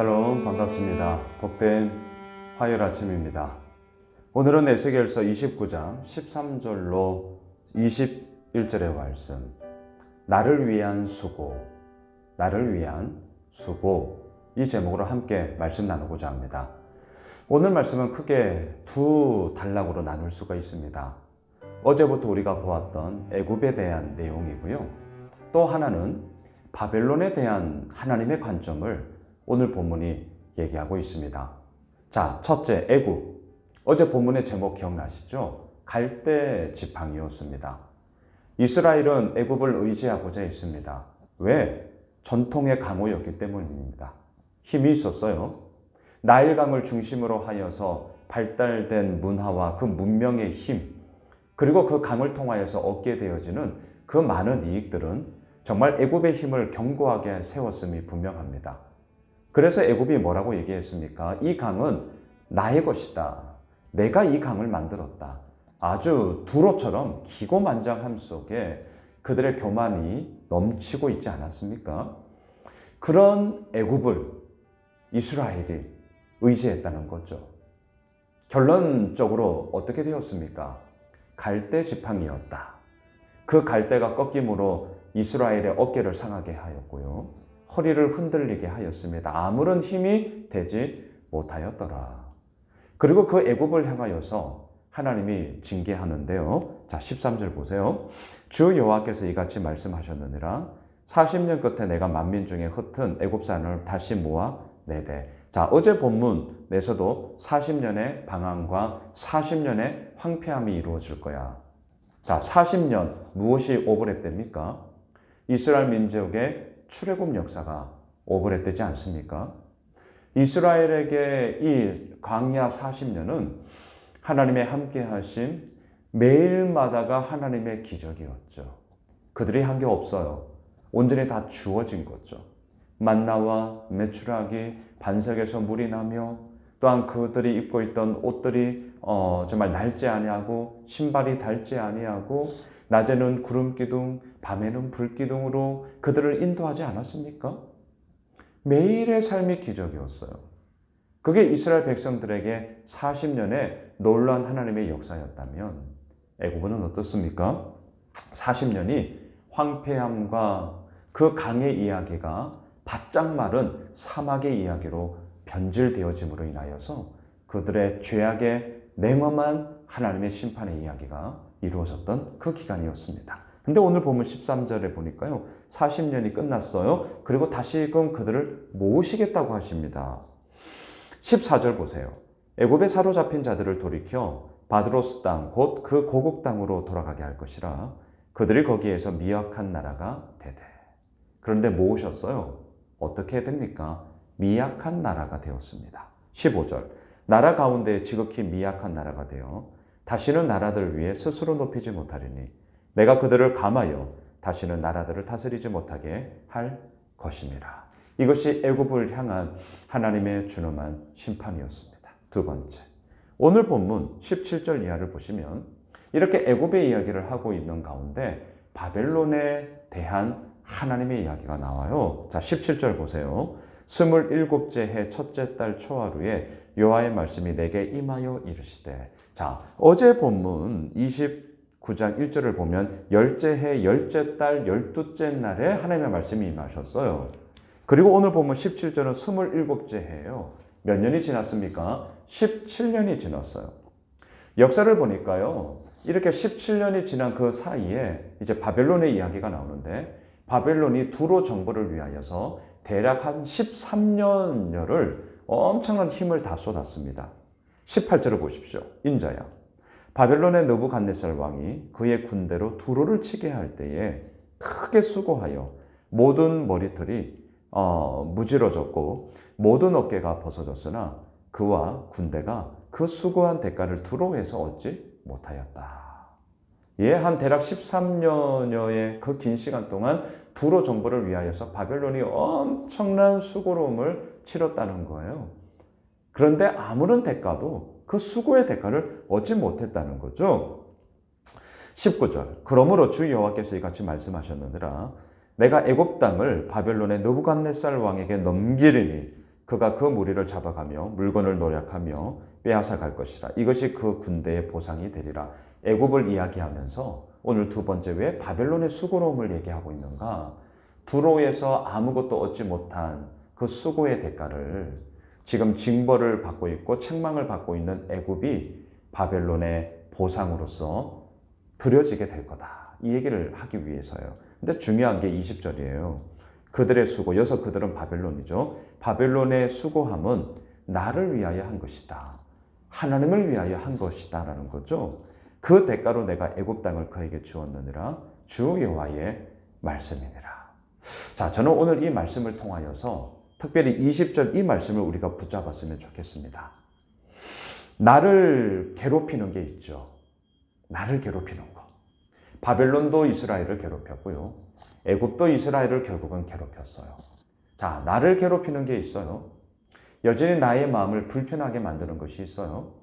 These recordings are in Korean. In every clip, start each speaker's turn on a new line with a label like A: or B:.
A: 샬롬, 반갑습니다. 복된 화요일 아침입니다. 오늘은 에스겔서 29장 13절로 21절의 말씀, 나를 위한 수고, 나를 위한 수고, 이 제목으로 함께 말씀 나누고자 합니다. 오늘 말씀은 크게 두 단락으로 나눌 수가 있습니다. 어제부터 우리가 보았던 애굽에 대한 내용이고요. 또 하나는 바벨론에 대한 하나님의 관점을 오늘 본문이 얘기하고 있습니다. 자, 첫째, 애굽. 어제 본문의 제목 기억나시죠? 갈대 지팡이였습니다. 이스라엘은 애굽을 의지하고자 했습니다. 왜? 전통의 강호였기 때문입니다. 힘이 있었어요. 나일강을 중심으로 하여서 발달된 문화와 그 문명의 힘, 그리고 그 강을 통하여서 얻게 되어지는 그 많은 이익들은 정말 애굽의 힘을 견고하게 세웠음이 분명합니다. 그래서 애굽이 뭐라고 얘기했습니까? 이 강은 나의 것이다. 내가 이 강을 만들었다. 아주 두로처럼 기고만장함 속에 그들의 교만이 넘치고 있지 않았습니까? 그런 애굽을 이스라엘이 의지했다는 거죠. 결론적으로 어떻게 되었습니까? 갈대 지팡이였다. 그 갈대가 꺾임으로 이스라엘의 어깨를 상하게 하였고요. 허리를 흔들리게 하였습니다. 아무런 힘이 되지 못하였더라. 그리고 그 애굽을 향하여서 하나님이 징계하는데요. 자, 13절 보세요. 주 여호와께서 이같이 말씀하셨느니라. 40년 끝에 내가 만민 중에 흩은 애굽 산을 다시 모아 내되. 자, 어제 본문에서도 40년의 방황과 40년의 황폐함이 이루어질 거야. 자, 40년 무엇이 오버랩됩니까? 이스라엘 민족의 출애굽 역사가 오버랩되지 않습니까? 이스라엘에게 이 광야 40년은 하나님의 함께 하신 매일마다가 하나님의 기적이었죠. 그들이 한 게 없어요. 온전히 다 주어진 거죠. 만나와 메추라기, 반석에서 물이 나며 또한 그들이 입고 있던 옷들이 정말 낡지 아니하고 신발이 닳지 아니하고 낮에는 구름 기둥, 밤에는 불 기둥으로 그들을 인도하지 않았습니까? 매일의 삶이 기적이었어요. 그게 이스라엘 백성들에게 40년의 놀라운 하나님의 역사였다면 애굽은 어떻습니까? 40년이 황폐함과 그 강의 이야기가 바짝 마른 사막의 이야기로 변질되어짐으로 인하여서 그들의 죄악의 냉엄한 하나님의 심판의 이야기가 이루어졌던 그 기간이었습니다. 근데 오늘 보면 13절에 보니까요. 40년이 끝났어요. 그리고 다시금 그들을 모으시겠다고 하십니다. 14절 보세요. 애굽에 사로잡힌 자들을 돌이켜 바드로스 땅, 곧 그 고국 땅으로 돌아가게 할 것이라. 그들이 거기에서 미약한 나라가 되되. 그런데 모으셨어요. 어떻게 됩니까? 미약한 나라가 되었습니다. 15절. 나라 가운데 지극히 미약한 나라가 되어 다시는 나라들 위에 스스로 높이지 못하리니 내가 그들을 감하여 다시는 나라들을 다스리지 못하게 할 것임이라. 이것이 애굽을 향한 하나님의 준엄한 심판이었습니다. 두 번째, 오늘 본문 17절 이하를 보시면 이렇게 애굽의 이야기를 하고 있는 가운데 바벨론에 대한 하나님의 이야기가 나와요. 자, 17절 보세요. 27째 해 첫째 달 초하루에 여호와의 말씀이 내게 임하여 이르시되. 자, 어제 본문 29장 1절을 보면 열째 해 열째 달 12째 날에 하나님의 말씀이 임하셨어요. 그리고 오늘 보면 17절은 27째 해예요. 몇 년이 지났습니까? 17년이 지났어요. 역사를 보니까요. 이렇게 17년이 지난 그 사이에 이제 바벨론의 이야기가 나오는데 바벨론이 두로 정벌을 위하여서 대략 한 13년여를 엄청난 힘을 다 쏟았습니다. 18절을 보십시오. 인자야. 바벨론의 느부갓네살 왕이 그의 군대로 두로를 치게 할 때에 크게 수고하여 모든 머리털이 무지러졌고 모든 어깨가 벗어졌으나 그와 군대가 그 수고한 대가를 두로에서 얻지 못하였다. 예, 한 대략 13년여의 그 긴 시간 동안 두로 정벌을 위하여서 바벨론이 엄청난 수고로움을 치렀다는 거예요. 그런데 아무런 대가도 그 수고의 대가를 얻지 못했다는 거죠. 19절. 그러므로 주 여호와께서 이같이 말씀하셨느니라. 내가 애굽 땅을 바벨론의 느부갓네살 왕에게 넘기리니 그가 그 무리를 잡아가며 물건을 노략하며 빼앗아 갈 것이라. 이것이 그 군대의 보상이 되리라. 애굽을 이야기하면서 오늘 두 번째 왜 바벨론의 수고로움을 얘기하고 있는가? 두로에서 아무것도 얻지 못한 그 수고의 대가를 지금 징벌을 받고 있고 책망을 받고 있는 애굽이 바벨론의 보상으로서 드려지게 될 거다. 이 얘기를 하기 위해서요. 근데 중요한 게 20절이에요. 그들의 수고, 여기서 그들은 바벨론이죠. 바벨론의 수고함은 나를 위하여 한 것이다. 하나님을 위하여 한 것이다 라는 거죠. 그 대가로 내가 애굽 땅을 그에게 주었느니라. 주 여호와의 말씀이니라. 자, 저는 오늘 이 말씀을 통하여서 특별히 20절 이 말씀을 우리가 붙잡았으면 좋겠습니다. 나를 괴롭히는 게 있죠. 나를 괴롭히는 거. 바벨론도 이스라엘을 괴롭혔고요. 애굽도 이스라엘을 결국은 괴롭혔어요. 자, 나를 괴롭히는 게 있어요. 여전히 나의 마음을 불편하게 만드는 것이 있어요.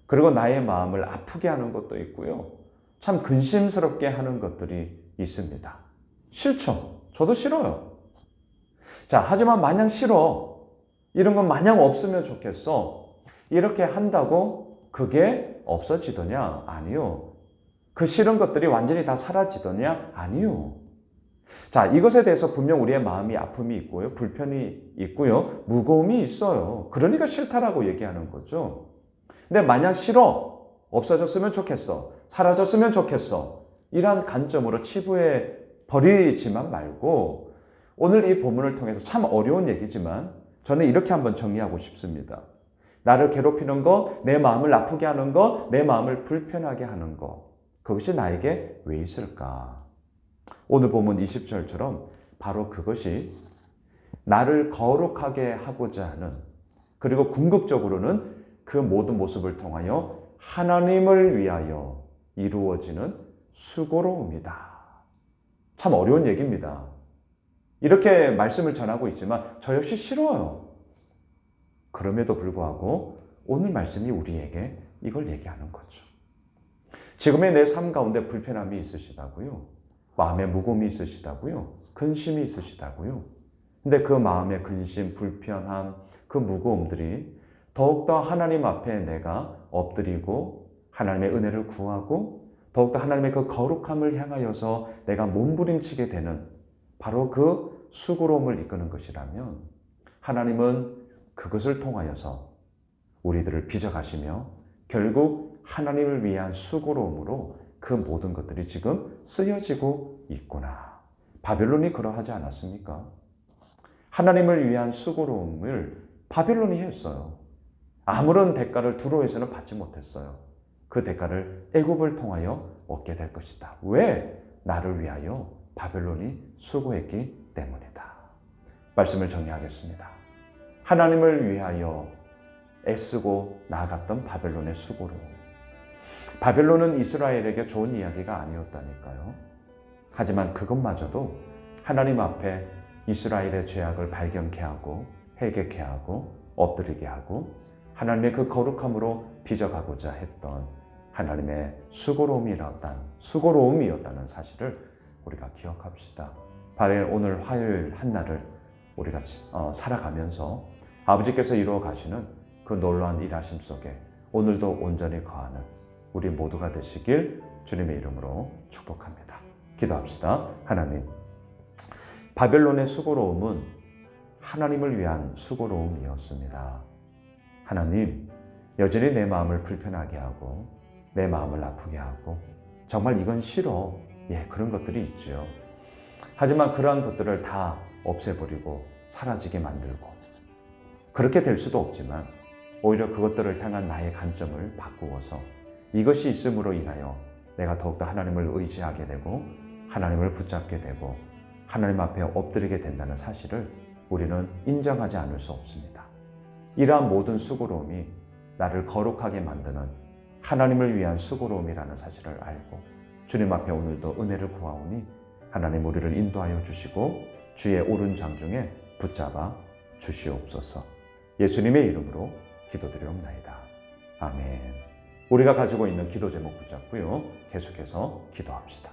A: 그리고 나의 마음을 아프게 하는 것도 있고요. 참 근심스럽게 하는 것들이 있습니다. 싫죠. 저도 싫어요. 자, 하지만 마냥 싫어. 이런 건 마냥 없으면 좋겠어. 이렇게 한다고 그게 없어지더냐? 아니요. 그 싫은 것들이 완전히 다 사라지더냐? 아니요. 자, 이것에 대해서 분명 우리의 마음이 아픔이 있고요. 불편이 있고요. 무거움이 있어요. 그러니까 싫다라고 얘기하는 거죠. 근데 마냥 싫어. 없어졌으면 좋겠어. 사라졌으면 좋겠어. 이러한 관점으로 치부해 버리지만 말고 오늘 이 본문을 통해서 참 어려운 얘기지만 저는 이렇게 한번 정리하고 싶습니다. 나를 괴롭히는 거, 내 마음을 아프게 하는 거, 내 마음을 불편하게 하는 거. 그것이 나에게 왜 있을까? 오늘 본문 20절처럼 바로 그것이 나를 거룩하게 하고자 하는 그리고 궁극적으로는 그 모든 모습을 통하여 하나님을 위하여 이루어지는 수고로움이다. 참 어려운 얘기입니다. 이렇게 말씀을 전하고 있지만 저 역시 싫어요. 그럼에도 불구하고 오늘 말씀이 우리에게 이걸 얘기하는 거죠. 지금의 내 삶 가운데 불편함이 있으시다고요? 마음에 무거움이 있으시다고요? 근심이 있으시다고요? 근데 그 마음의 근심, 불편함, 그 무거움들이 더욱더 하나님 앞에 내가 엎드리고 하나님의 은혜를 구하고 더욱더 하나님의 그 거룩함을 향하여서 내가 몸부림치게 되는 바로 그 수고로움을 이끄는 것이라면 하나님은 그것을 통하여서 우리들을 빚어가시며 결국 하나님을 위한 수고로움으로 그 모든 것들이 지금 쓰여지고 있구나. 바벨론이 그러하지 않았습니까? 하나님을 위한 수고로움을 바벨론이 했어요. 아무런 대가를 두로에서는 받지 못했어요. 그 대가를 애굽을 통하여 얻게 될 것이다. 왜? 나를 위하여 바벨론이 수고했기 때문이다. 말씀을 정리하겠습니다. 하나님을 위하여 애쓰고 나아갔던 바벨론의 수고로움. 바벨론은 이스라엘에게 좋은 이야기가 아니었다니까요. 하지만 그것마저도 하나님 앞에 이스라엘의 죄악을 발견케 하고 회개케 하고 엎드리게 하고 하나님의 그 거룩함으로 빚어가고자 했던 하나님의 수고로움이었다는 사실을 우리가 기억합시다. 바로 오늘 화요일 한날을 우리가 살아가면서 아버지께서 이루어 가시는 그 놀라운 일하심 속에 오늘도 온전히 거하는 우리 모두가 되시길 주님의 이름으로 축복합니다. 기도합시다. 하나님, 바벨론의 수고로움은 하나님을 위한 수고로움이었습니다. 하나님, 여전히 내 마음을 불편하게 하고 내 마음을 아프게 하고 정말 이건 싫어. 예, 그런 것들이 있죠. 하지만 그러한 것들을 다 없애버리고 사라지게 만들고 그렇게 될 수도 없지만 오히려 그것들을 향한 나의 관점을 바꾸어서 이것이 있음으로 인하여 내가 더욱더 하나님을 의지하게 되고 하나님을 붙잡게 되고 하나님 앞에 엎드리게 된다는 사실을 우리는 인정하지 않을 수 없습니다. 이러한 모든 수고로움이 나를 거룩하게 만드는 하나님을 위한 수고로움이라는 사실을 알고 주님 앞에 오늘도 은혜를 구하오니 하나님 우리를 인도하여 주시고 주의 오른 장중에 붙잡아 주시옵소서. 예수님의 이름으로 기도드리옵나이다. 아멘. 우리가 가지고 있는 기도 제목 붙잡고요. 계속해서 기도합시다.